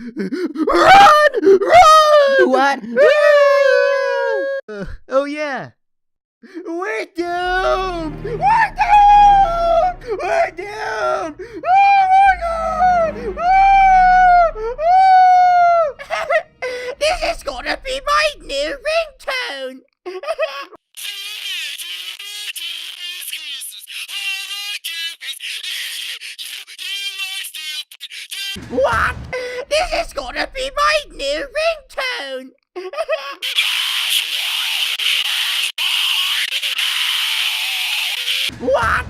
Run! Run! What? Oh yeah. We're doomed! We're doomed! We're doomed! Oh my god! This is gonna be my new ringtone! What? This is gonna be my new ringtone! What?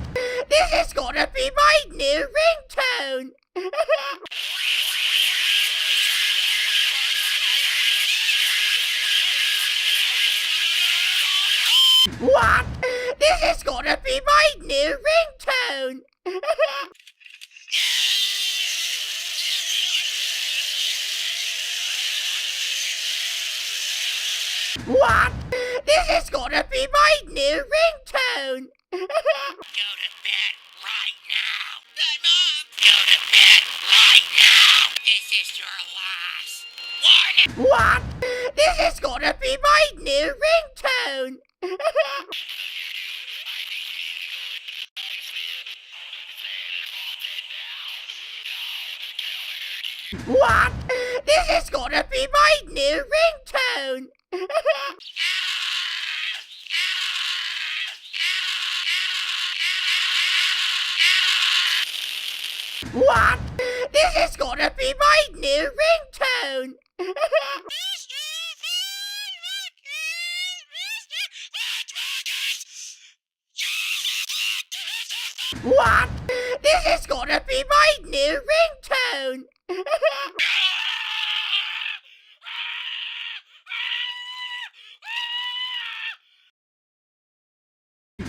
This is gonna be my new ringtone! What? This is gonna be my new ringtone! What? This is gonna be my new ringtone! Go to bed right now. Hey, Mom! Go to bed right now. This is your last warning. What? This is gonna be my new ringtone! What? This is gonna be my new ringtone! What? This is gonna be my new ringtone!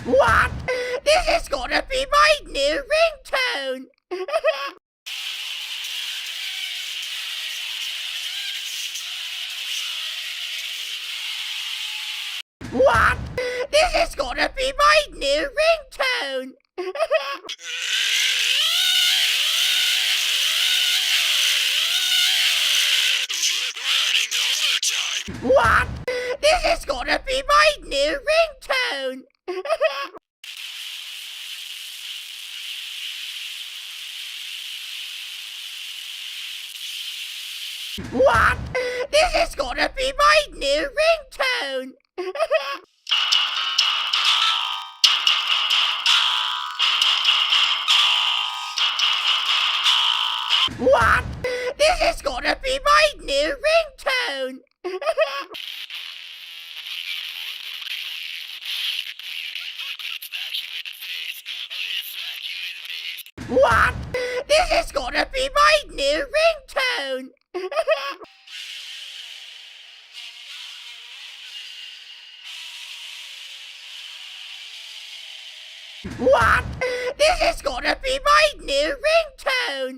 What? This is gonna be my new ringtone! What? This is gonna be my new ringtone! What? This is gonna be my new ringtone! What? This is gonna be my new ringtone! What? This is gonna be my new ringtone! What? This is gonna be my new ringtone! What? This is gonna be my new ringtone! What? This is gonna be my new ringtone!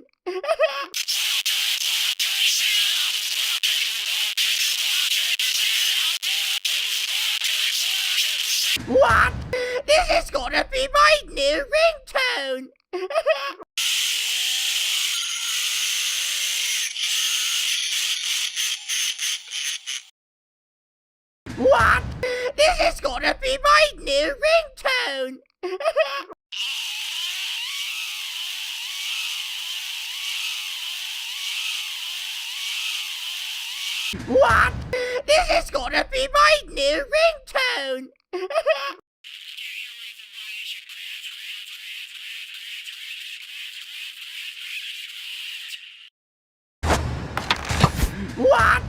What? This is gonna be my new ringtone! What? This is gonna be my new ringtone! What? This is gonna be my new ringtone! What?